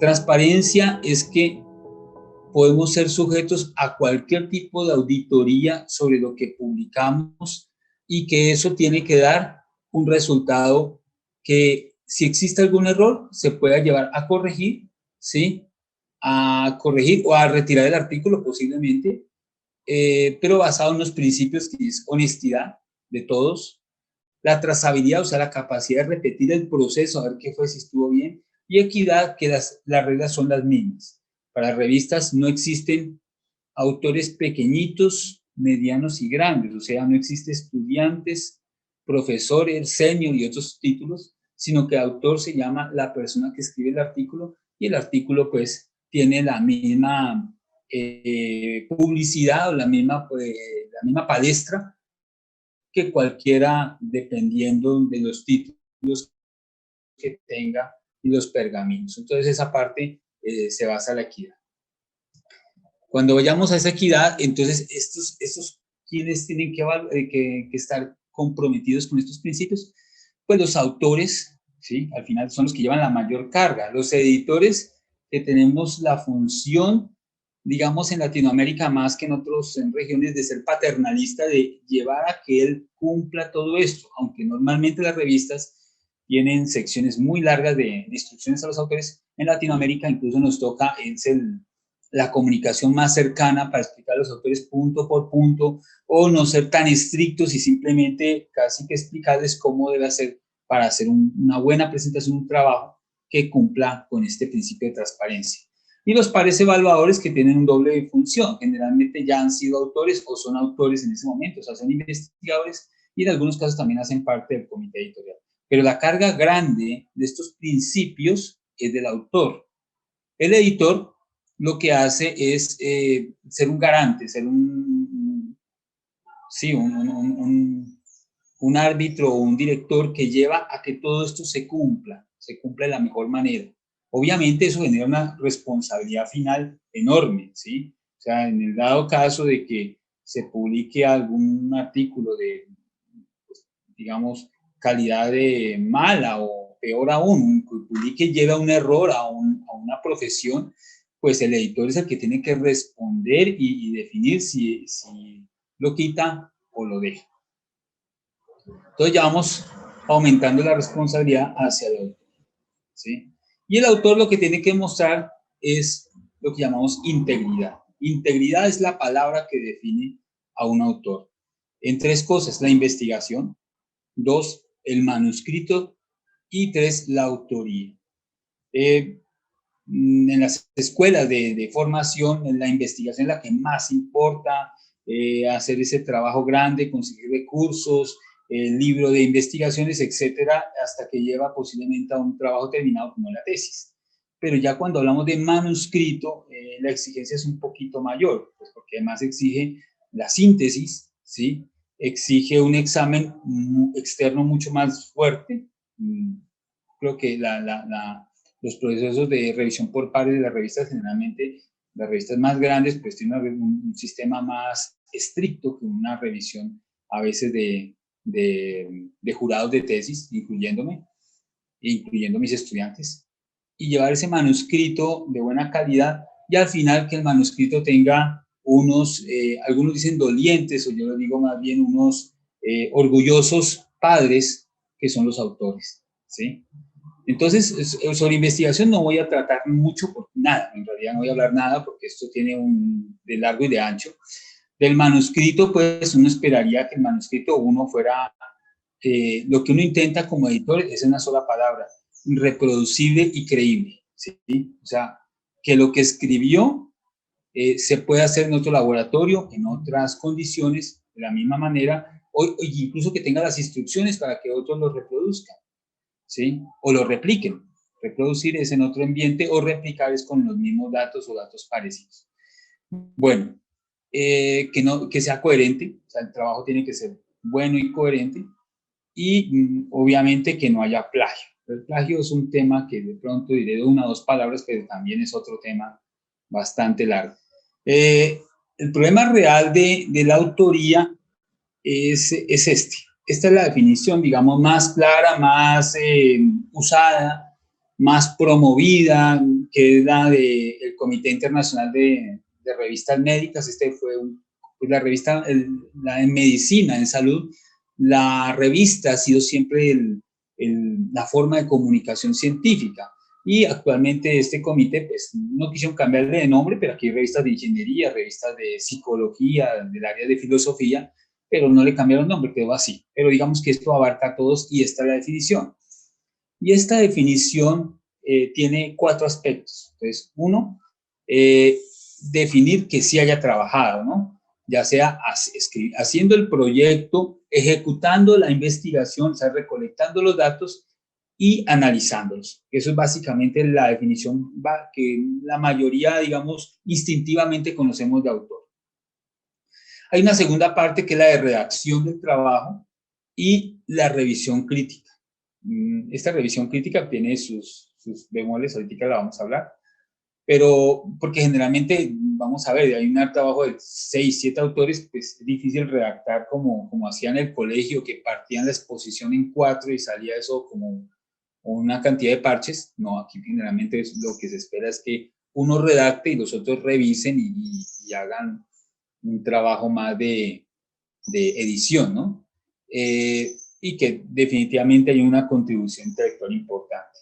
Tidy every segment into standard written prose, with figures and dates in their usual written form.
Transparencia es que podemos ser sujetos a cualquier tipo de auditoría sobre lo que publicamos y que eso tiene que dar un resultado que, si existe algún error, se pueda llevar a corregir, ¿sí? A corregir o a retirar el artículo posiblemente, pero basado en los principios que es honestidad de todos, la trazabilidad, o sea, la capacidad de repetir el proceso, a ver qué fue, si estuvo bien, y equidad, que las reglas son las mismas. Para revistas no existen autores pequeñitos, medianos y grandes, o sea, no existe estudiantes, profesores, senior y otros títulos, sino que autor se llama la persona que escribe el artículo, y el artículo pues tiene la misma publicidad o la misma palestra que cualquiera, dependiendo de los títulos que tenga y los pergaminos. Entonces esa parte se basa en la equidad. Cuando vayamos a esa equidad, entonces estos quienes tienen que estar comprometidos con estos principios, pues los autores, ¿sí? Al final son los que llevan la mayor carga. Los editores, que tenemos la función, digamos, en Latinoamérica más que en otras regiones, de ser paternalista, de llevar a que él cumpla todo esto, aunque normalmente las revistas tienen secciones muy largas de instrucciones a los autores. En Latinoamérica incluso nos toca la comunicación más cercana para explicar a los autores punto por punto, o no ser tan estrictos y simplemente casi que explicarles cómo debe hacer para hacer una buena presentación, un trabajo que cumpla con este principio de transparencia. Y los pares evaluadores, que tienen un doble función, generalmente ya han sido autores o son autores en ese momento, o sea, son investigadores, y en algunos casos también hacen parte del comité editorial. Pero la carga grande de estos principios es del autor. El editor lo que hace es ser un garante, ser sí, un árbitro o un director que lleva a que todo esto se cumpla de la mejor manera. Obviamente eso genera una responsabilidad final enorme, ¿sí? O sea, en el dado caso de que se publique algún artículo de, pues, digamos, calidad de mala, o peor aún, que publique lleva un error a una profesión, pues el editor es el que tiene que responder y definir si lo quita o lo deja. Entonces ya vamos aumentando la responsabilidad hacia el autor, ¿sí? Y el autor lo que tiene que mostrar es lo que llamamos integridad. Integridad es la palabra que define a un autor. En tres cosas: la investigación; dos, el manuscrito; y tres, la autoría. En las escuelas de formación, en la investigación es la que más importa, hacer ese trabajo grande, conseguir recursos, el libro de investigaciones, etcétera, hasta que lleva posiblemente a un trabajo terminado como la tesis. Pero ya cuando hablamos de manuscrito, la exigencia es un poquito mayor, pues porque además exige la síntesis, ¿sí? Exige un examen externo mucho más fuerte. Creo que los procesos de revisión por pares de las revistas, generalmente las revistas más grandes, pues tienen un sistema más estricto que una revisión a veces de jurados de tesis, incluyendo mis estudiantes, y llevar ese manuscrito de buena calidad, y al final que el manuscrito tenga algunos dicen dolientes, o yo lo digo más bien unos orgullosos padres, que son los autores, ¿sí? Entonces, sobre investigación no voy a tratar mucho, por nada, en realidad no voy a hablar nada, porque esto tiene de largo y de ancho. Del manuscrito, pues uno esperaría que el manuscrito uno fuera, lo que uno intenta como editor es una sola palabra: reproducible y creíble, ¿sí? O sea, que lo que escribió se puede hacer en otro laboratorio, en otras condiciones, de la misma manera, o incluso que tenga las instrucciones para que otros lo reproduzcan, ¿sí? O lo repliquen. Reproducir es en otro ambiente, o replicar es con los mismos datos o datos parecidos. Bueno, que sea coherente, o sea, el trabajo tiene que ser bueno y coherente, y obviamente que no haya plagio. El plagio es un tema que de pronto diré de una o dos palabras, pero también es otro tema bastante largo. El problema real de la autoría es este. Esta es la definición, digamos, más clara, más usada, más promovida, que es la del Comité Internacional de Revistas Médicas. Este fue pues la revista en medicina, en salud. La revista ha sido siempre la forma de comunicación científica. Y actualmente este comité, pues no quisieron cambiarle de nombre, pero aquí hay revistas de ingeniería, revistas de psicología, del área de filosofía, pero no le cambiaron nombre, quedó así. Pero digamos que esto abarca a todos y esta es la definición. Y esta definición tiene 4 aspectos. Entonces, uno, definir que sí haya trabajado, ¿no? Ya sea haciendo el proyecto, ejecutando la investigación, o sea, recolectando los datos y analizándolos. Eso es básicamente la definición que la mayoría, digamos, instintivamente conocemos de autor. Hay una segunda parte que es la de redacción del trabajo y la revisión crítica. Esta revisión crítica tiene sus bemoles, ahorita la vamos a hablar, pero porque generalmente, vamos a ver, hay un trabajo de 6, 7 autores, pues es difícil redactar como hacían en el colegio, que partían la exposición en 4 y salía eso como una cantidad de parches. No, aquí generalmente lo que se espera es que uno redacte y los otros revisen y hagan un trabajo más de edición, ¿no? Y que definitivamente hay una contribución intelectual importante.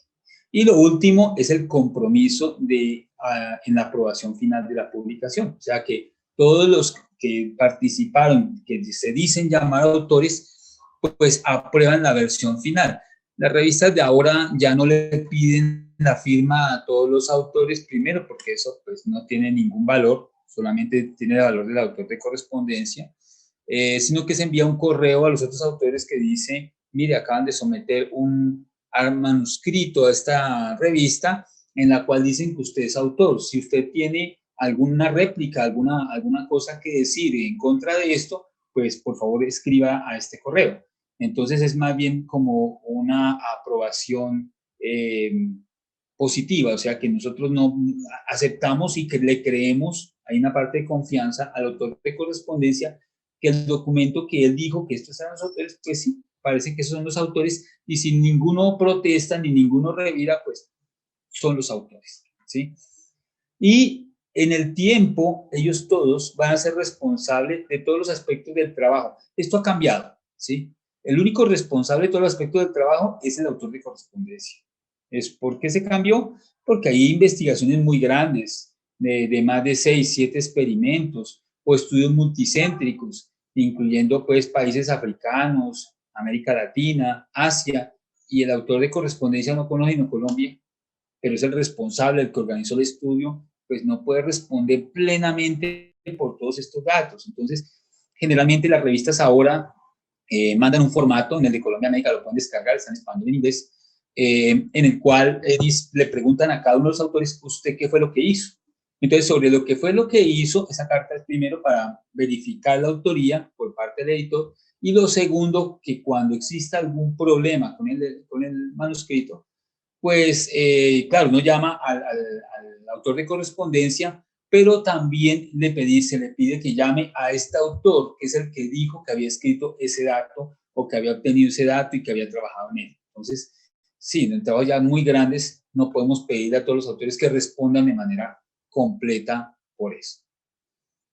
Y lo último es el compromiso en la aprobación final de la publicación. O sea, que todos los que participaron, que se dicen llamar autores, pues aprueban la versión final. Las revistas de ahora ya no le piden la firma a todos los autores, primero porque eso pues no tiene ningún valor, solamente tiene el valor del autor de correspondencia, sino que se envía un correo a los otros autores que dice, mire, acaban de someter un manuscrito a esta revista en la cual dicen que usted es autor. Si usted tiene alguna réplica, alguna cosa que decir en contra de esto, pues por favor escriba a este correo. Entonces es más bien como una aprobación positiva, o sea que nosotros no aceptamos y que le creemos, hay una parte de confianza al autor de correspondencia, que el documento que él dijo que estos eran los autores, pues sí, parece que esos son los autores, y si ninguno protesta ni ninguno revira, pues son los autores, ¿sí? Y en el tiempo, ellos todos van a ser responsables de todos los aspectos del trabajo. Esto ha cambiado, ¿sí? El único responsable de todos los aspectos del trabajo es el autor de correspondencia. ¿Por qué se cambió? Porque hay investigaciones muy grandes, de más de 6, 7 experimentos o estudios multicéntricos, incluyendo pues países africanos, América Latina, Asia, y el autor de correspondencia no conoce sino Colombia, pero es el responsable, el que organizó el estudio, pues no puede responder plenamente por todos estos datos. Entonces, generalmente las revistas ahora mandan un formato, en el de Colombia Médica lo pueden descargar, está en español y en inglés, en el cual le preguntan a cada uno de los autores, ¿usted qué fue lo que hizo? Entonces, sobre lo que fue lo que hizo, esa carta es primero para verificar la autoría por parte del editor, y lo segundo, que cuando exista algún problema con el manuscrito, pues claro, uno llama al autor de correspondencia, pero también se le pide que llame a este autor, que es el que dijo que había escrito ese dato o que había obtenido ese dato y que había trabajado en él. Entonces, sí, en trabajos ya muy grandes no podemos pedir a todos los autores que respondan de manera completa por eso.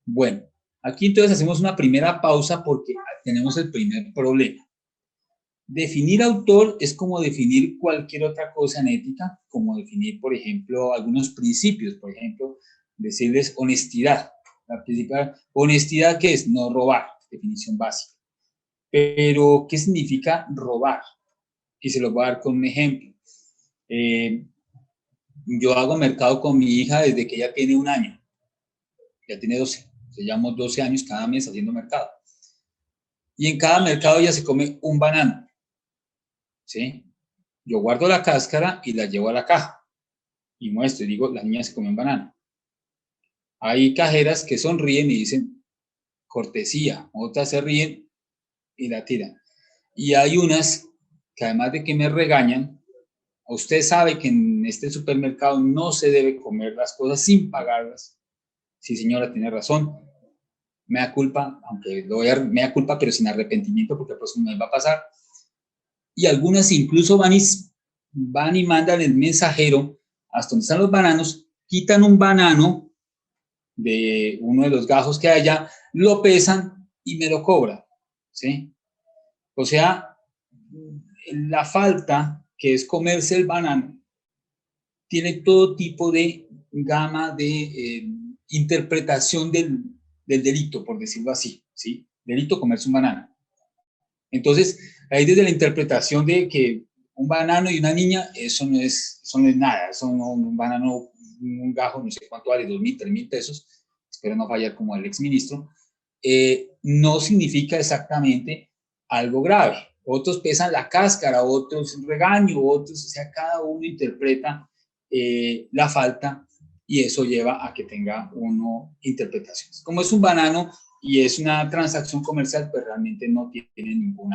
Bueno, aquí entonces hacemos una primera pausa porque tenemos el primer problema. Definir autor es como definir cualquier otra cosa en ética, como definir, por ejemplo, algunos principios, por ejemplo, decirles honestidad. La principal honestidad, ¿qué es? No robar, definición básica. Pero, ¿qué significa robar? Y se lo voy a dar con un ejemplo. Yo hago mercado con mi hija desde que ella tiene 1 año. Ya tiene 12. Llevamos 12 años cada mes haciendo mercado. Y en cada mercado ella se come un banano. ¿Sí? Yo guardo la cáscara y la llevo a la caja y muestro y digo, la niña se come un banano. Hay cajeras que sonríen y dicen cortesía, otras se ríen y la tiran. Y hay unas que además de que me regañan, usted sabe que en este supermercado no se debe comer las cosas sin pagarlas. Sí, señora, tiene razón. Mea culpa, aunque lo voy a mea culpa, pero sin arrepentimiento, porque el próximo mes va a pasar. Y algunas incluso van y mandan el mensajero hasta donde están los bananos, quitan un banano de uno de los gajos que haya, lo pesan y me lo cobran, ¿sí? O sea, la falta que es comerse el banano tiene todo tipo de gama de interpretación del delito, por decirlo así, ¿sí? Delito comerse un banano. Entonces, ahí desde la interpretación de que un banano y una niña, eso no es nada, eso no, un banano, un gajo, no sé cuánto vale, 2.000, 3.000 pesos, espero no fallar como el exministro, no significa exactamente algo grave. Otros pesan la cáscara, otros regaño, otros, o sea, cada uno interpreta la falta y eso lleva a que tenga uno interpretaciones. Como es un banano y es una transacción comercial, pues realmente no tiene ningún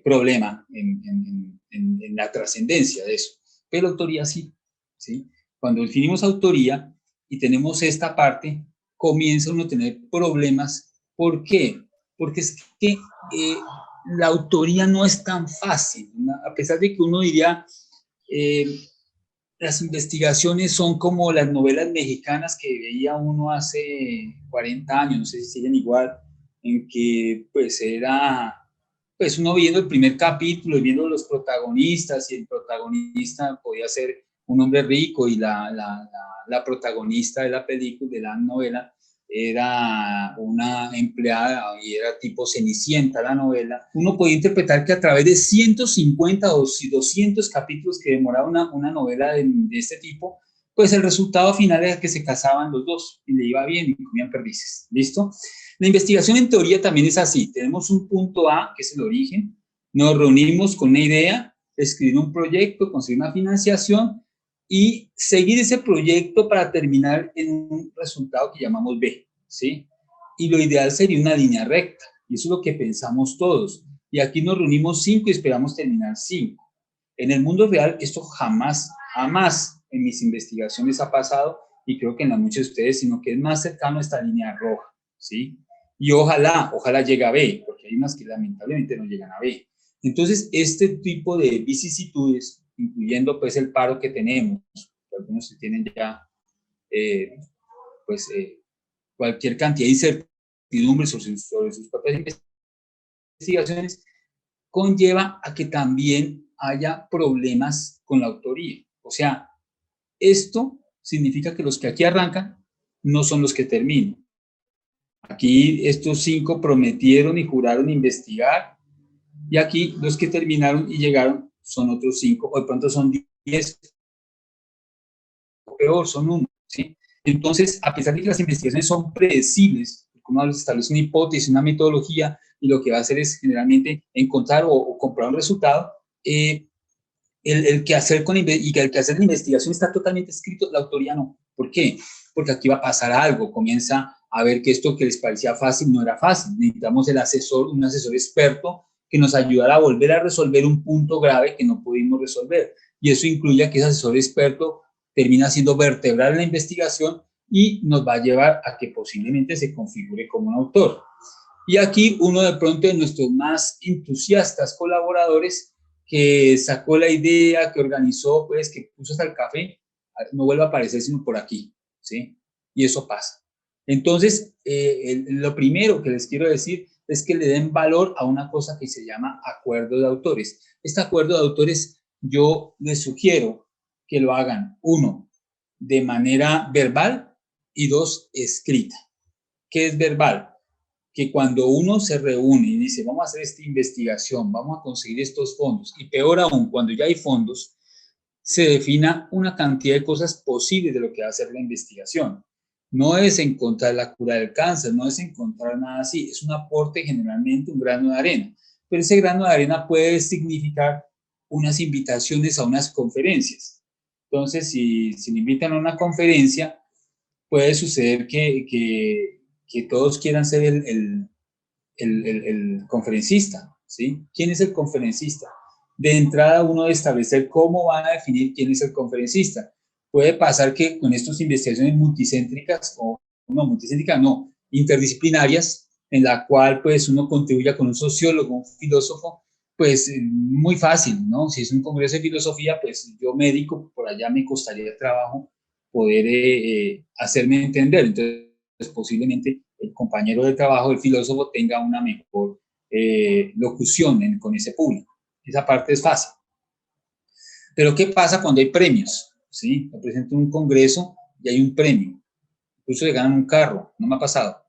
problema en la trascendencia de eso. Pero autoría sí, ¿sí? Cuando definimos autoría y tenemos esta parte, comienza uno a tener problemas. ¿Por qué? Porque es que la autoría no es tan fácil, ¿no? A pesar de que uno diría, las investigaciones son como las novelas mexicanas que veía uno hace 40 años, no sé si siguen igual, en que pues era, pues uno viendo el primer capítulo y viendo los protagonistas y el protagonista podía ser un hombre rico y la protagonista de la película, de la novela, era una empleada y era tipo Cenicienta la novela, uno podía interpretar que a través de 150 o 200 capítulos que demoraba una novela de este tipo, pues el resultado final era que se casaban los dos y le iba bien y comían perdices. ¿Listo? La investigación en teoría también es así. Tenemos un punto A, que es el origen, nos reunimos con una idea, escribir un proyecto, conseguir una financiación y seguir ese proyecto para terminar en un resultado que llamamos B, ¿sí? Y lo ideal sería una línea recta, y eso es lo que pensamos todos. Y aquí nos reunimos 5 y esperamos terminar 5. En el mundo real esto jamás, jamás en mis investigaciones ha pasado, y creo que en la muchos de ustedes, sino que es más cercano a esta línea roja, ¿sí? Y ojalá llegue a B, porque hay unas que lamentablemente no llegan a B. Entonces, este tipo de vicisitudes, incluyendo pues el paro que tenemos, algunos que tienen ya pues cualquier cantidad de incertidumbre sobre sus propias investigaciones, conlleva a que también haya problemas con la autoría. O sea, esto significa que los que aquí arrancan no son los que terminan. Aquí estos 5 prometieron y juraron investigar, y aquí los que terminaron y llegaron son otros 5, o de pronto son 10, o peor, son 1, ¿sí? Entonces, a pesar de que las investigaciones son predecibles, uno establece una hipótesis, una metodología, y lo que va a hacer es generalmente encontrar o comprar un resultado, el que hacer y el que hacer la investigación está totalmente escrito, la autoría no. ¿Por qué? Porque aquí va a pasar algo, comienza a ver que esto que les parecía fácil no era fácil. Necesitamos un asesor experto que nos ayudara a volver a resolver un punto grave que no pudimos resolver. Y eso incluye a que ese asesor experto termina siendo vertebral en la investigación y nos va a llevar a que posiblemente se configure como un autor. Y aquí uno de pronto de nuestros más entusiastas colaboradores que sacó la idea, que organizó, pues, que puso hasta el café, no vuelve a aparecer sino por aquí, ¿sí? Y eso pasa. Entonces, lo primero que les quiero decir es que le den valor a una cosa que se llama acuerdo de autores. Este acuerdo de autores yo les sugiero que lo hagan, 1, de manera verbal y 2, escrita. ¿Qué es verbal? Que cuando uno se reúne y dice, vamos a hacer esta investigación, vamos a conseguir estos fondos, y peor aún, cuando ya hay fondos, se defina una cantidad de cosas posibles de lo que va a ser la investigación. No es encontrar la cura del cáncer, no es encontrar nada así, es un aporte generalmente, un grano de arena, pero ese grano de arena puede significar unas invitaciones a unas conferencias. Entonces, si me invitan a una conferencia, puede suceder que todos quieran ser el conferencista, ¿sí? ¿Quién es el conferencista? de entrada uno debe establecer cómo van a definir quién es el conferencista. Puede pasar que con estas investigaciones multicéntricas, o no, multicéntricas no, interdisciplinarias, en la cual pues uno contribuya con un sociólogo, un filósofo, pues muy fácil, ¿no? Si es un congreso de filosofía, pues yo médico, por allá me costaría trabajo poder hacerme entender. Entonces, posiblemente el compañero de trabajo, el filósofo, tenga una mejor locución con ese público. Esa parte es fácil. Pero ¿qué pasa cuando hay premios? ¿Sí? Me presento en un congreso y hay un premio. Incluso le ganan un carro, no me ha pasado.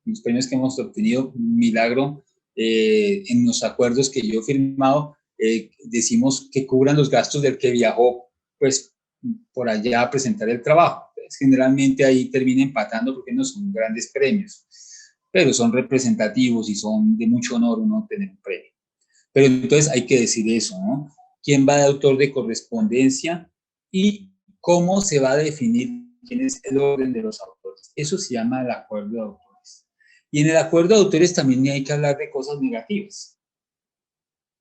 Los premios que hemos obtenido, milagro, en los acuerdos que yo he firmado, decimos que cubran los gastos del que viajó, pues, por allá a presentar el trabajo. Pues, generalmente ahí termina empatando porque no son grandes premios, pero son representativos y son de mucho honor uno tener un premio. Pero entonces hay que decir eso, ¿no? ¿Quién va de autor de correspondencia y cómo se va a definir quién es el orden de los autores? Eso se llama el acuerdo de autores. Y en el acuerdo de autores también hay que hablar de cosas negativas.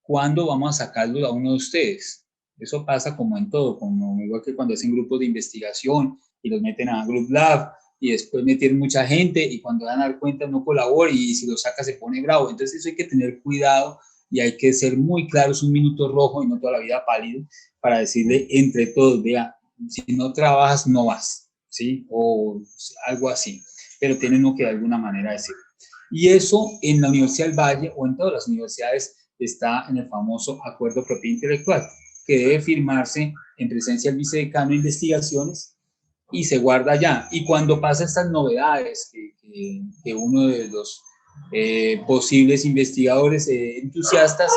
¿Cuándo vamos a sacarlo a uno de ustedes? Eso pasa como en todo, como igual que cuando hacen grupos de investigación y los meten a Group Lab y después meten mucha gente y cuando dan a dar cuenta no colabora y si lo saca se pone bravo. Entonces eso hay que tener cuidado y hay que ser muy claros, un minuto rojo y no toda la vida pálido, para decirle entre todos, vea, si no trabajas no vas, ¿sí? O algo así, pero tienen que de alguna manera decirlo. Y eso en la Universidad del Valle o en todas las universidades está en el famoso acuerdo de propiedad intelectual, que debe firmarse en presencia del vicedecano de investigaciones y se guarda allá. Y cuando pasa estas novedades que uno de los posibles investigadores entusiastas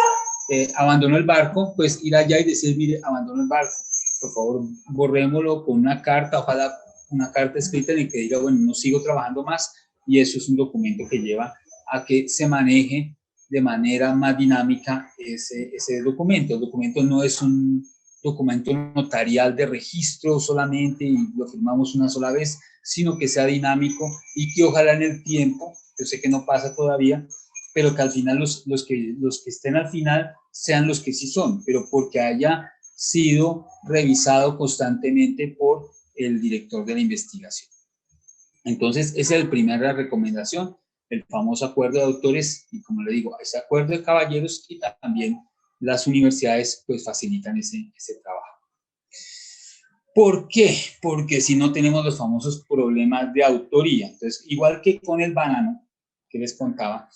abandonó el barco, pues ir allá y decir, mire, abandono el barco, por favor, borrémoslo con una carta, ojalá una carta escrita en el que diga, bueno, no sigo trabajando más, y eso es un documento que lleva a que se maneje de manera más dinámica ese documento. El documento no es un documento notarial de registro solamente y lo firmamos una sola vez, sino que sea dinámico y que ojalá en el tiempo, yo sé que no pasa todavía, pero que al final los que estén al final sean los que sí son, pero porque haya sido revisado constantemente por el director de la investigación. Entonces, esa es la primera recomendación, el famoso acuerdo de autores, y como le digo, ese acuerdo de caballeros, y también las universidades pues facilitan ese trabajo. ¿Por qué? Porque si no tenemos los famosos problemas de autoría. Entonces, igual que con el banano, que les contaba,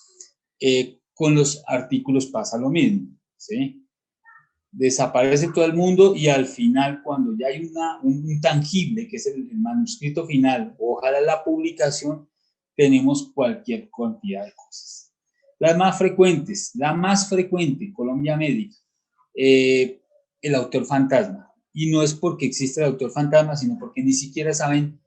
con los artículos pasa lo mismo, ¿sí? Desaparece todo el mundo y al final, cuando ya hay un tangible, que es el manuscrito final, ojalá la publicación, tenemos cualquier cantidad de cosas. Las más frecuentes, la más frecuente, Colombia Médica, el autor fantasma. Y no es porque existe el autor fantasma, sino porque ni siquiera saben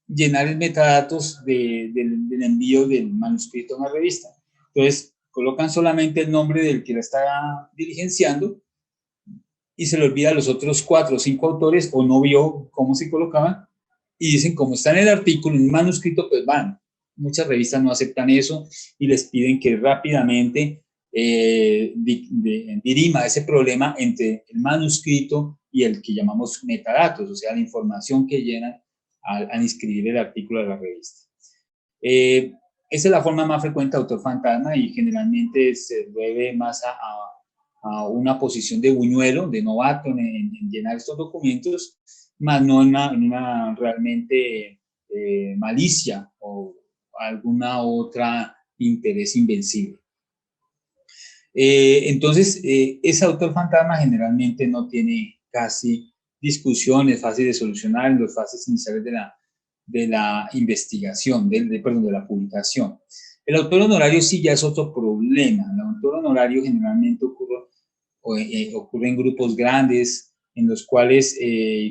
llenar el metadatos del envío del manuscrito a una revista. Entonces, colocan solamente el nombre del que la está diligenciando y se le olvida a los otros 4 o 5 autores o no vio cómo se colocaban y dicen, como está en el artículo, en el manuscrito, pues van. Muchas revistas no aceptan eso y les piden que rápidamente dirima ese problema entre el manuscrito y el que llamamos metadatos, o sea, la información que llenan al inscribir el artículo de la revista. Esa es la forma más frecuente de autor fantasma y generalmente se debe más a una posición de buñuelo, de novato en llenar estos documentos, más no en una realmente malicia o alguna otra interés invencible. Entonces, ese autor fantasma generalmente no tiene casi discusiones fáciles de solucionar en las fases iniciales de la investigación, perdón, de la publicación. El autor honorario sí ya es otro problema. El autor honorario generalmente ocurre en grupos grandes, en los cuales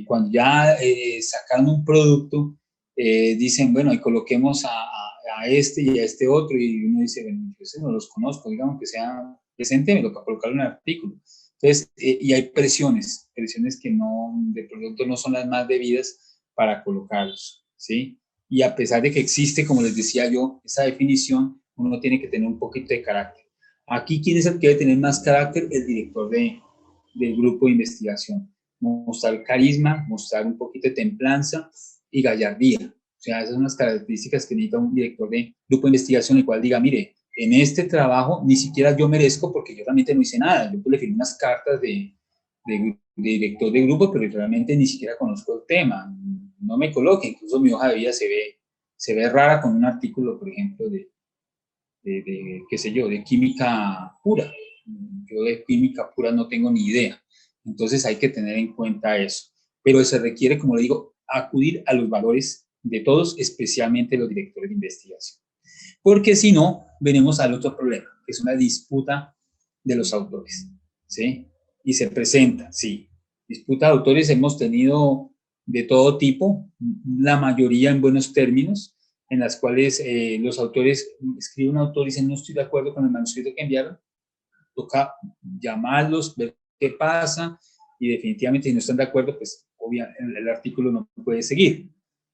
cuando ya sacaron un producto, dicen, bueno, y coloquemos a este y a este otro, y uno dice, bueno, yo ese no los conozco, digamos que sea preséntemelo para colocar un artículo. Entonces, y hay presiones que no, de producto no son las más debidas para colocarlos, ¿sí? Y a pesar de que existe, como les decía yo, esa definición, uno tiene que tener un poquito de carácter. Aquí, ¿quién es el que debe tener más carácter? El director del grupo de investigación. Mostrar carisma, mostrar un poquito de templanza y gallardía. O sea, esas son las características que necesita un director de grupo de investigación, el cual diga, mire, en este trabajo ni siquiera yo merezco porque yo realmente no hice nada. Yo pues le firmé unas cartas de director de grupo, pero realmente ni siquiera conozco el tema. No me coloque, incluso mi hoja de vida se ve rara con un artículo, por ejemplo, qué sé yo, de química pura. Yo de química pura no tengo ni idea. Entonces hay que tener en cuenta eso. Pero se requiere, como le digo, acudir a los valores de todos, especialmente los directores de investigación. Porque si no, venimos al otro problema, que es una disputa de los autores, ¿sí? Y se presenta, sí. Disputa de autores hemos tenido de todo tipo, la mayoría en buenos términos, en las cuales los autores, escribe un autor y dice, no estoy de acuerdo con el manuscrito que enviaron, toca llamarlos, ver qué pasa, y definitivamente si no están de acuerdo, pues obviamente el artículo no puede seguir.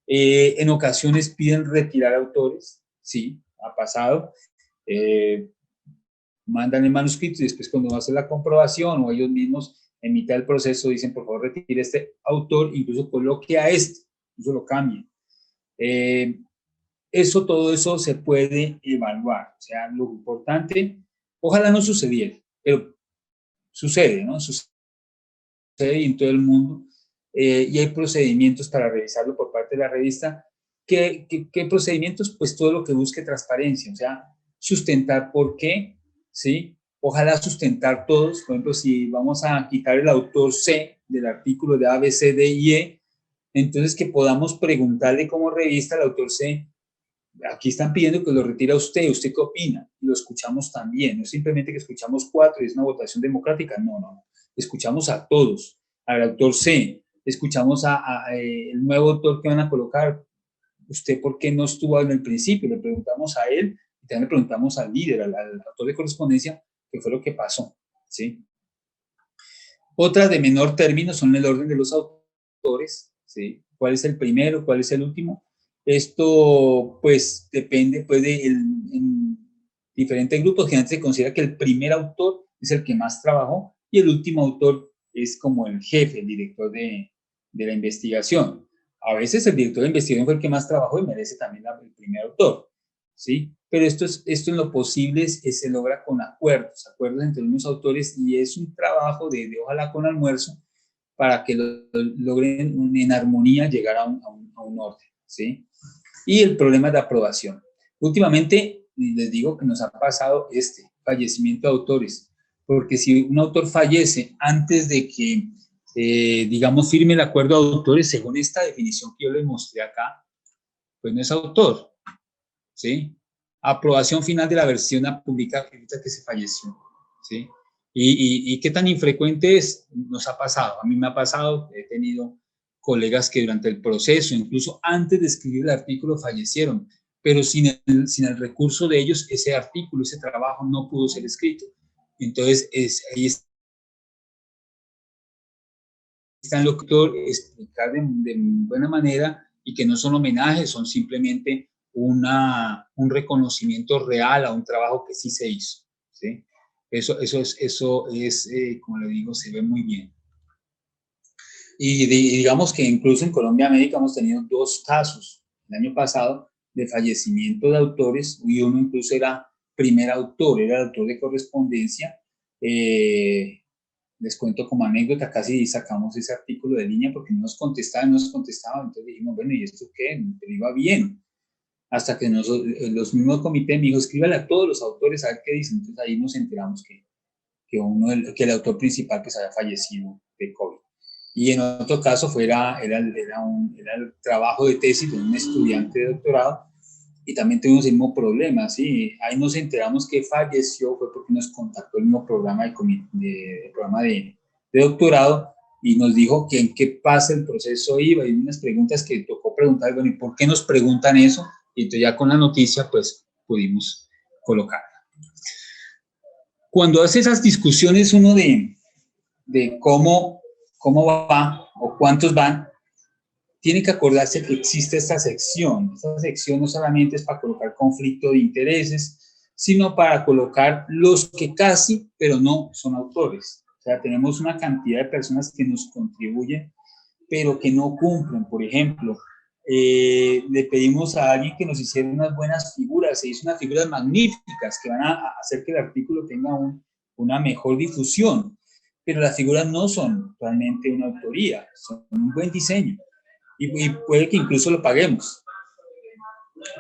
En ocasiones piden retirar autores, sí, ha pasado, eh, mandan el manuscrito y después cuando hace la comprobación o ellos mismos en mitad del proceso dicen, por favor, retire este autor, incluso coloque a este, incluso lo cambien. Todo eso se puede evaluar. O sea, lo importante, ojalá no sucediera, pero sucede, ¿no? Sucede en todo el mundo y hay procedimientos para revisarlo por parte de la revista. ¿Qué procedimientos? Pues todo lo que busque transparencia, o sea, sustentar por qué, ¿sí? Ojalá sustentar todos, por ejemplo, si vamos a quitar el autor C del artículo de A, B, C, D y E, entonces que podamos preguntarle como revista al autor C, aquí están pidiendo que lo retire usted, ¿usted qué opina? Y lo escuchamos también, no es simplemente que escuchamos 4 y es una votación democrática, no, escuchamos a todos, al autor C, escuchamos el nuevo autor que van a colocar, ¿usted por qué no estuvo en el principio? Le preguntamos a él y también le preguntamos al líder, al autor de correspondencia, qué fue lo que pasó, ¿sí? Otras de menor término son el orden de los autores, ¿sí? ¿Cuál es el primero? ¿Cuál es el último? Esto, pues, depende, en diferentes grupos, generalmente se considera que el primer autor es el que más trabajó y el último autor es como el jefe, el director de la investigación. A veces el director de investigación fue el que más trabajó y merece también el primer autor, ¿sí? Pero esto en lo posible se logra con acuerdos entre unos autores y es un trabajo de ojalá con almuerzo para que logren en armonía llegar a un orden, ¿sí? Y el problema de aprobación. Últimamente, les digo que nos ha pasado fallecimiento de autores, porque si un autor fallece antes de que, digamos, firme el acuerdo de autores, según esta definición que yo les mostré acá, pues no es autor, ¿sí? Aprobación final de la versión a publicar que se falleció, ¿sí? Y qué tan infrecuente es, nos ha pasado. A mí me ha pasado, he tenido colegas que durante el proceso, incluso antes de escribir el artículo, fallecieron, pero sin el recurso de ellos, ese artículo, ese trabajo no pudo ser escrito. Entonces, ahí está el doctor, explicar de buena manera y que no son homenajes, son simplemente un reconocimiento real a un trabajo que sí se hizo, ¿sí? Eso es como le digo, se ve muy bien. Y digamos que incluso en Colombia América hemos tenido 2 casos el año pasado de fallecimiento de autores y uno incluso era primer autor, era el autor de correspondencia. Les cuento como anécdota, casi sacamos ese artículo de línea porque no nos contestaban, entonces dijimos, bueno, ¿y esto qué? Pero iba bien. Hasta que los mismos comités me dijo, escríbale a todos los autores a ver qué dicen. Entonces ahí nos enteramos que el autor principal pues había fallecido de COVID. Y en otro caso era el trabajo de tesis de un estudiante de doctorado y también tuvimos el mismo problema, ¿sí? Ahí nos enteramos que falleció, fue porque nos contactó el mismo programa de doctorado y nos dijo que en qué pasa el proceso iba y unas preguntas que tocó preguntar, bueno, ¿y por qué nos preguntan eso? Y entonces ya con la noticia, pues, pudimos colocar. Cuando hace esas discusiones uno de cómo va o cuántos van, tiene que acordarse que existe esta sección. Esta sección no solamente es para colocar conflicto de intereses, sino para colocar los que casi, pero no son autores. O sea, tenemos una cantidad de personas que nos contribuyen, pero que no cumplen. Por ejemplo, le pedimos a alguien que nos hiciera unas buenas figuras, se hizo unas figuras magníficas que van a hacer que el artículo tenga una mejor difusión, pero las figuras no son realmente una autoría, son un buen diseño y puede que incluso lo paguemos,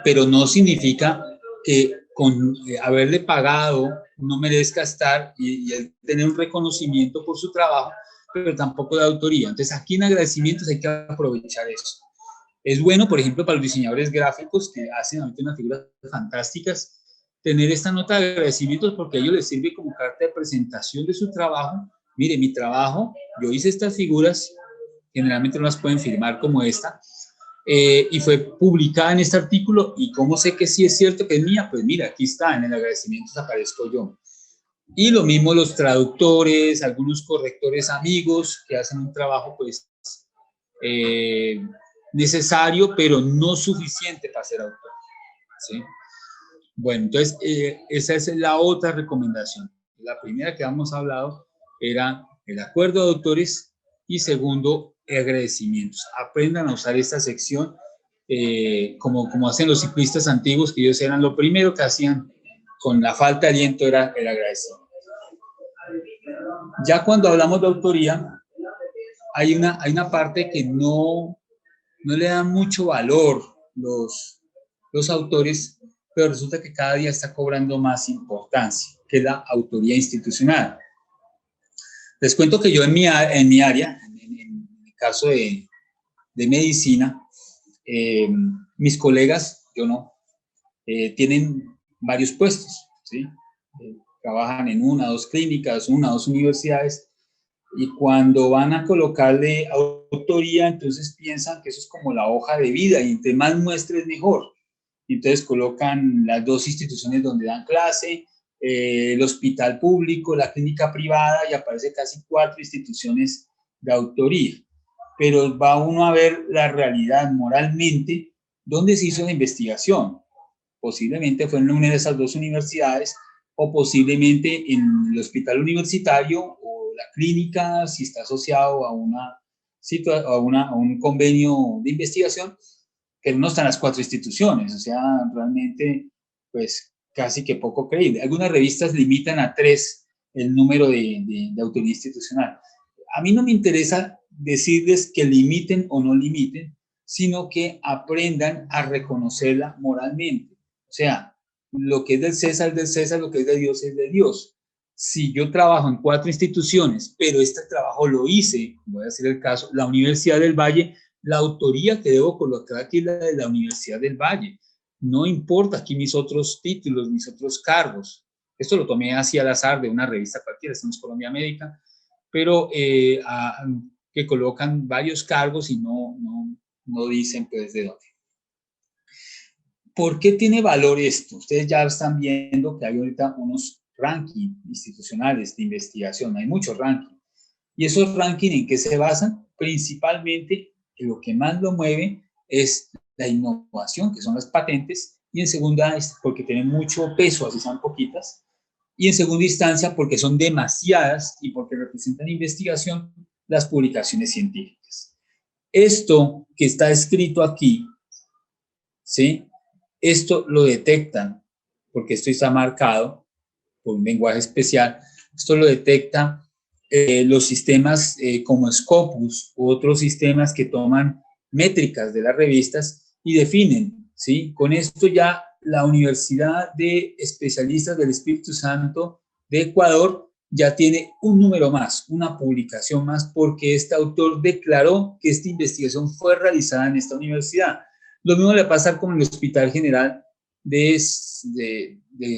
pero no significa que con haberle pagado no merezca estar y él tener un reconocimiento por su trabajo, pero tampoco de autoría. Entonces aquí en agradecimientos hay que aprovechar eso. Es bueno, por ejemplo, para los diseñadores gráficos que hacen ahorita unas figuras fantásticas, tener esta nota de agradecimientos porque a ellos les sirve como carta de presentación de su trabajo. Mire, mi trabajo, yo hice estas figuras, generalmente no las pueden firmar como esta, y fue publicada en este artículo, y cómo sé que sí es cierto que es mía, pues mira, aquí está, en el agradecimiento aparezco yo. Y lo mismo los traductores, algunos correctores amigos que hacen un trabajo pues necesario, pero no suficiente para ser autor, ¿sí? Bueno, entonces esa es la otra recomendación. La primera que habíamos hablado era el acuerdo de autores y segundo, agradecimientos. Aprendan a usar esta sección como hacen los ciclistas antiguos, que ellos eran lo primero que hacían con la falta de aliento era el agradecimiento. Ya cuando hablamos de autoría, hay una parte que no le dan mucho valor los autores, pero resulta que cada día está cobrando más importancia, que es la autoría institucional. Les cuento que yo en mi área, en el caso de medicina, mis colegas, yo no, tienen varios puestos, ¿sí? Trabajan en una, dos clínicas, una, dos universidades, y cuando van a colocarle autoría, entonces piensan que eso es como la hoja de vida, y entre más muestres mejor. Entonces colocan las dos instituciones donde dan clase, el hospital público, la clínica privada, y aparece casi 4 instituciones de autoría. Pero va uno a ver la realidad moralmente, ¿dónde se hizo la investigación? Posiblemente fue en una de esas 2 universidades, o posiblemente en el hospital universitario o la clínica, si está asociado a un convenio de investigación, pero no están las 4 instituciones, o sea, realmente, pues, casi que poco creíble. Algunas revistas limitan a 3 el número de autoría institucional. A mí no me interesa decirles que limiten o no limiten, sino que aprendan a reconocerla moralmente. O sea, lo que es del César, lo que es de Dios es de Dios. Si yo trabajo en 4 instituciones, pero este trabajo lo hice, voy a decir el caso, la Universidad del Valle, la autoría que debo colocar aquí es la de la Universidad del Valle. No importa aquí mis otros títulos, mis otros cargos. Esto lo tomé así al azar de una revista cualquiera, estamos Colombia Médica, pero que colocan varios cargos y no dicen pues de dónde. ¿Por qué tiene valor esto? Ustedes ya están viendo que hay ahorita unos rankings institucionales de investigación, hay muchos rankings. ¿Y esos rankings en qué se basan? Principalmente, lo que más lo mueve es la innovación, que son las patentes, y en segunda, porque tienen mucho peso, así son poquitas, y en segunda instancia, porque son demasiadas y porque representan investigación, las publicaciones científicas. Esto que está escrito aquí, ¿sí? Esto lo detectan, porque esto está marcado por un lenguaje especial, esto lo detecta los sistemas como Scopus u otros sistemas que toman métricas de las revistas y definen, ¿sí? Con esto ya la Universidad de Especialistas del Espíritu Santo de Ecuador ya tiene un número más, una publicación más, porque este autor declaró que esta investigación fue realizada en esta universidad. Lo mismo le pasa con el Hospital General de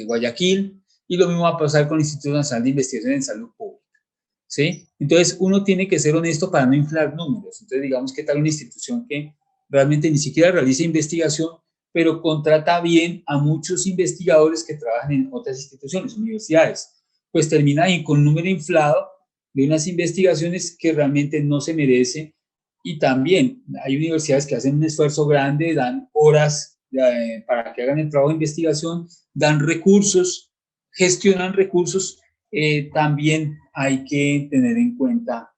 Guayaquil, y lo mismo va a pasar con el Instituto Nacional de Investigación en Salud Pública, ¿sí? Entonces, uno tiene que ser honesto para no inflar números. Entonces, digamos que tal una institución que realmente ni siquiera realiza investigación, pero contrata bien a muchos investigadores que trabajan en otras instituciones, universidades, pues termina ahí con un número inflado de unas investigaciones que realmente no se merecen. Y también hay universidades que hacen un esfuerzo grande, dan horas para que hagan el trabajo de investigación, dan recursos, gestionan recursos, también hay que tener en cuenta,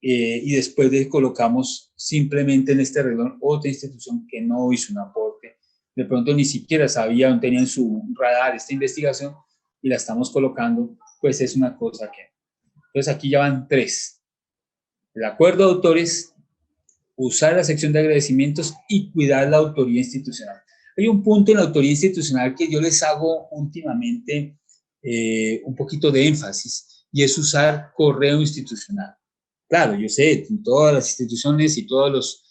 y después de colocamos simplemente en este renglón otra institución que no hizo un aporte, de pronto ni siquiera sabía, no tenía en su radar esta investigación y la estamos colocando, pues es una cosa que... Entonces aquí ya van 3. El acuerdo de autores, usar la sección de agradecimientos y cuidar la autoría institucional. Hay un punto en la autoría institucional que yo les hago últimamente un poquito de énfasis, y es usar correo institucional. Claro, yo sé, todas las instituciones y todos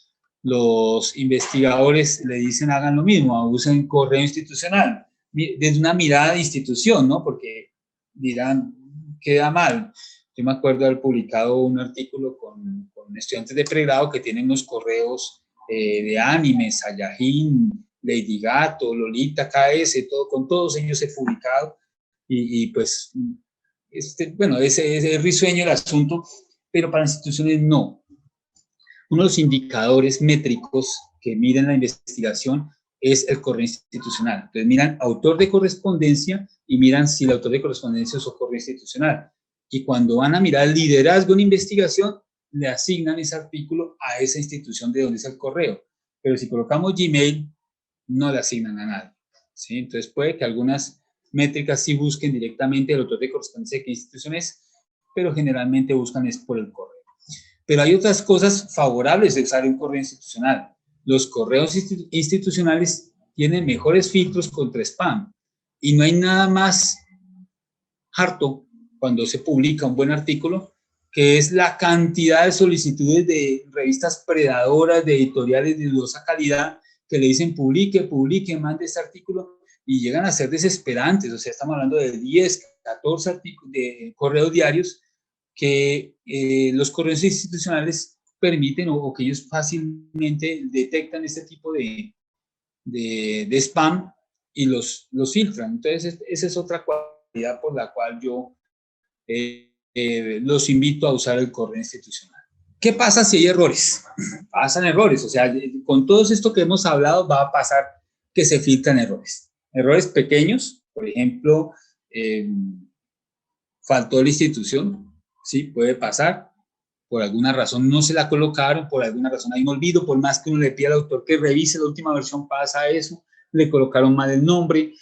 los investigadores le dicen hagan lo mismo, usen correo institucional, desde una mirada de institución, ¿no? Porque dirán, queda mal. Yo me acuerdo de haber publicado un artículo con estudiantes de pregrado que tienen unos correos de anime, Saiyajin, Lady Gato, Lolita, KS, todo, con todos ellos he publicado, y pues, bueno, es risueño el asunto, pero para instituciones no. Uno de los indicadores métricos que miran la investigación es el correo institucional. Entonces miran autor de correspondencia y miran si el autor de correspondencia es correo institucional. Y cuando van a mirar el liderazgo en investigación, le asignan ese artículo a esa institución de donde es el correo. Pero si colocamos Gmail, no le asignan a nadie, ¿sí? Entonces puede que algunas métricas sí busquen directamente el autor de correspondencia de qué institución es, pero generalmente buscan es por el correo. Pero hay otras cosas favorables de usar un correo institucional. Los correos institucionales tienen mejores filtros contra spam, y no hay nada más harto cuando se publica un buen artículo, que es la cantidad de solicitudes de revistas predadoras, de editoriales de dudosa calidad, que le dicen publique, mande este artículo, y llegan a ser desesperantes. O sea, estamos hablando de 10, 14 artículos de correos diarios que los correos institucionales permiten, o que ellos fácilmente detectan este tipo de spam y los filtran. Entonces, esa es otra cualidad por la cual yo los invito a usar el correo institucional. ¿Qué pasa si hay errores? Pasan errores, o sea, con todo esto que hemos hablado va a pasar que se filtran errores. Errores pequeños, por ejemplo, faltó la institución, ¿sí? Puede pasar, por alguna razón no se la colocaron, por alguna razón hay un olvido, por más que uno le pida al autor que revise la última versión, pasa eso, le colocaron mal el nombre,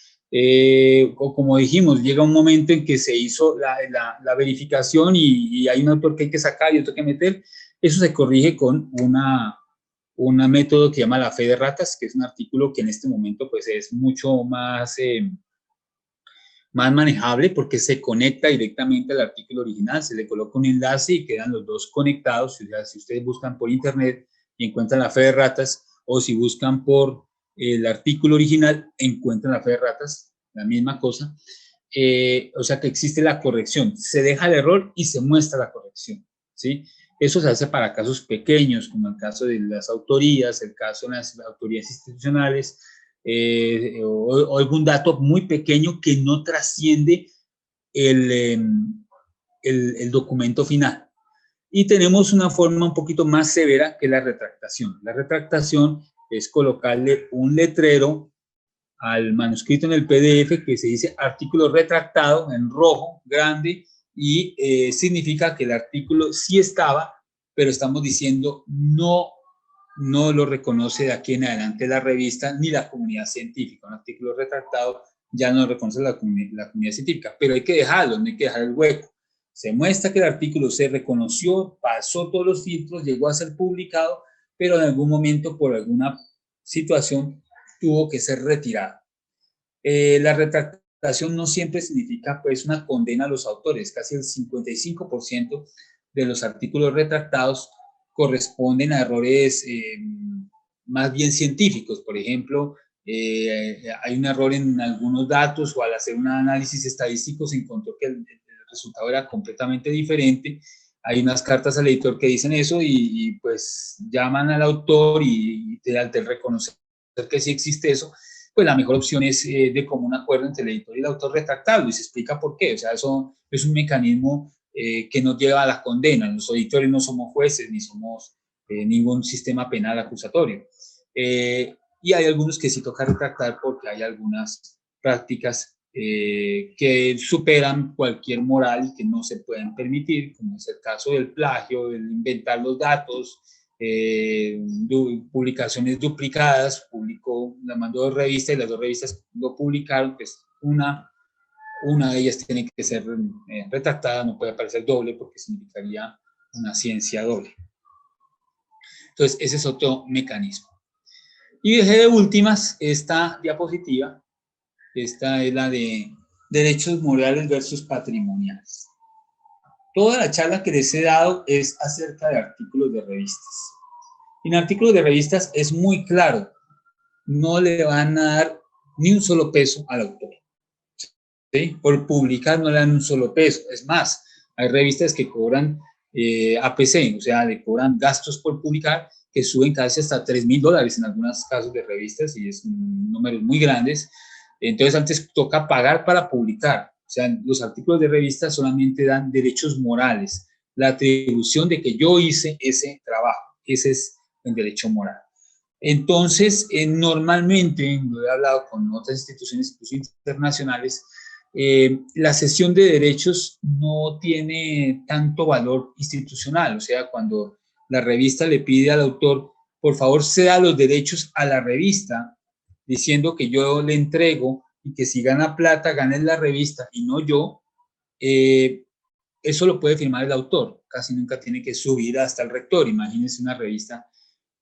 o como dijimos, llega un momento en que se hizo la verificación y hay un autor que hay que sacar y otro que meter. Eso se corrige con un método que se llama la fe de ratas, que es un artículo que en este momento pues es mucho más manejable, porque se conecta directamente al artículo original, se le coloca un enlace y quedan los dos conectados. O sea, si ustedes buscan por internet y encuentran la fe de ratas, o si buscan por el artículo original, encuentran la fe de ratas, la misma cosa. O sea que existe la corrección, se deja el error y se muestra la corrección, ¿sí? Eso se hace para casos pequeños, como el caso de las autorías, el caso de las autorías institucionales, o algún dato muy pequeño que no trasciende el documento final. Y tenemos una forma un poquito más severa, que es la retractación. La retractación es colocarle un letrero al manuscrito en el PDF que se dice artículo retractado en rojo, grande, y significa que el artículo sí estaba, pero estamos diciendo no lo reconoce de aquí en adelante la revista ni la comunidad científica. Un artículo retractado ya no lo reconoce la comunidad científica, pero hay que dejarlo, no hay que dejar el hueco. Se muestra que el artículo se reconoció, pasó todos los filtros, llegó a ser publicado, pero en algún momento, por alguna situación, tuvo que ser retirado. La retractación no siempre significa pues una condena a los autores. Casi el 55% de los artículos retractados corresponden a errores más bien científicos. Por ejemplo, hay un error en algunos datos, o al hacer un análisis estadístico se encontró que el resultado era completamente diferente. Hay unas cartas al editor que dicen eso, y pues llaman al autor, y al reconocer que sí existe eso, pues la mejor opción es de común acuerdo entre el editor y el autor retractarlo, y se explica por qué. O sea, eso es un mecanismo que no lleva a la condena. Los editores no somos jueces ni somos ningún sistema penal acusatorio. y hay algunos que sí toca retractar porque hay algunas prácticas que superan cualquier moral y que no se pueden permitir, como es el caso del plagio, el inventar los datos, publicaciones duplicadas. Publicó, la mandó dos revistas y las dos revistas lo publicaron, pues una de ellas tiene que ser retractada, no puede aparecer doble porque significaría una ciencia doble. Entonces, ese es otro mecanismo. Y dejé de últimas esta diapositiva. Esta es la de derechos morales versus patrimoniales. Toda la charla que les he dado es acerca de artículos de revistas. En artículos de revistas es muy claro, no le van a dar ni un solo peso al autor. ¿Sí? Por publicar no le dan un solo peso. Es más, hay revistas que cobran APC, o sea, le cobran gastos por publicar, que suben casi hasta $3,000 en algunos casos de revistas, y es números muy grandes. Entonces, antes toca pagar para publicar. O sea, los artículos de revistas solamente dan derechos morales, la atribución de que yo hice ese trabajo. Ese es el derecho moral. Entonces, normalmente, lo he hablado con otras instituciones, incluso internacionales, la cesión de derechos no tiene tanto valor institucional. O sea, cuando la revista le pide al autor, por favor, ceda los derechos a la revista, diciendo que yo le entrego y que si gana plata, gane la revista y no yo, eso lo puede firmar el autor. Casi nunca tiene que subir hasta el rector. Imagínense una revista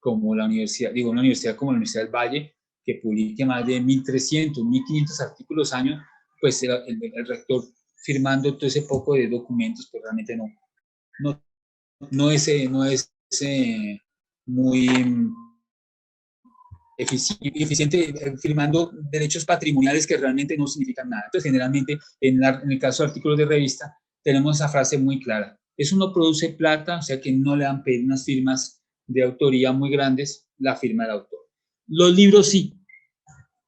como la universidad, digo, una universidad como la Universidad del Valle, que publique más de 1.300, 1.500 artículos año, pues el rector firmando todo ese poco de documentos, pues realmente no es muy eficiente, firmando derechos patrimoniales que realmente no significan nada. Entonces, generalmente, en el caso de artículos de revista, tenemos esa frase muy clara. Eso no produce plata, o sea que no le dan pedir unas firmas de autoría muy grandes, la firma del autor. Los libros sí,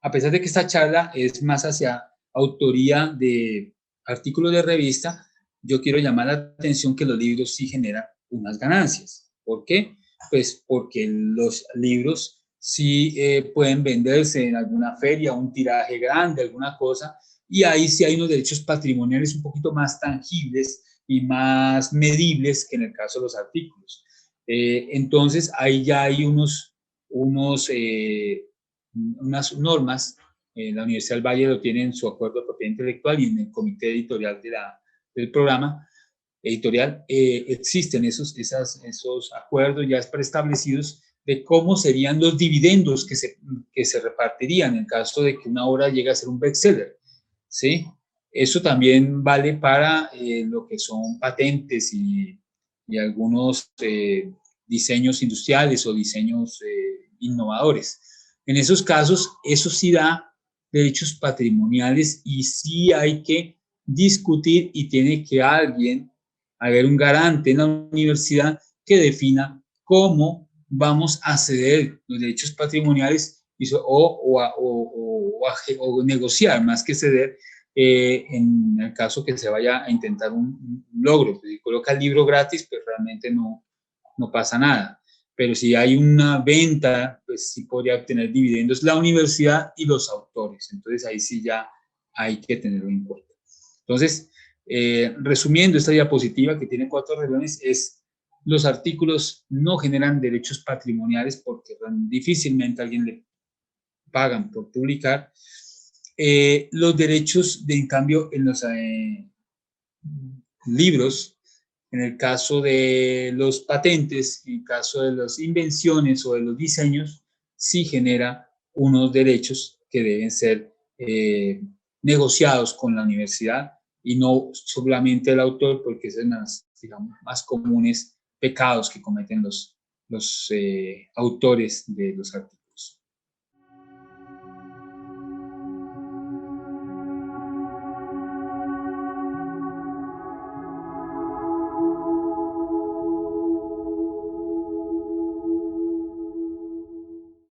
a pesar de que esta charla es más hacia autoría de artículos de revista, yo quiero llamar la atención que los libros sí generan unas ganancias. ¿Por qué? Pues porque los libros sí pueden venderse en alguna feria, un tiraje grande, alguna cosa, y ahí sí hay unos derechos patrimoniales un poquito más tangibles y más medibles que en el caso de los artículos. Entonces, ahí ya hay unas normas. La Universidad del Valle lo tiene en su acuerdo de propiedad intelectual y en el comité editorial del programa editorial. Existen esos acuerdos ya preestablecidos de cómo serían los dividendos que se repartirían en caso de que una obra llegue a ser un bestseller, ¿sí? Eso también vale para lo que son patentes y algunos diseños industriales o diseños innovadores. En esos casos, eso sí da derechos patrimoniales y sí hay que discutir y tiene que haber un garante en la universidad que defina cómo vamos a ceder los derechos patrimoniales o negociar más que ceder en el caso que se vaya a intentar un logro. Si coloca el libro gratis, pues realmente no pasa nada. Pero si hay una venta, pues sí podría obtener dividendos la universidad y los autores. Entonces ahí sí ya hay que tenerlo en cuenta. Entonces, resumiendo esta diapositiva que tiene 4 renglones, los artículos no generan derechos patrimoniales porque difícilmente a alguien le pagan por publicar. Los derechos, en cambio, en los libros, en el caso de los patentes, en el caso de las invenciones o de los diseños, sí genera unos derechos que deben ser negociados con la universidad y no solamente el autor, porque es más comunes pecados que cometen los autores de los artículos.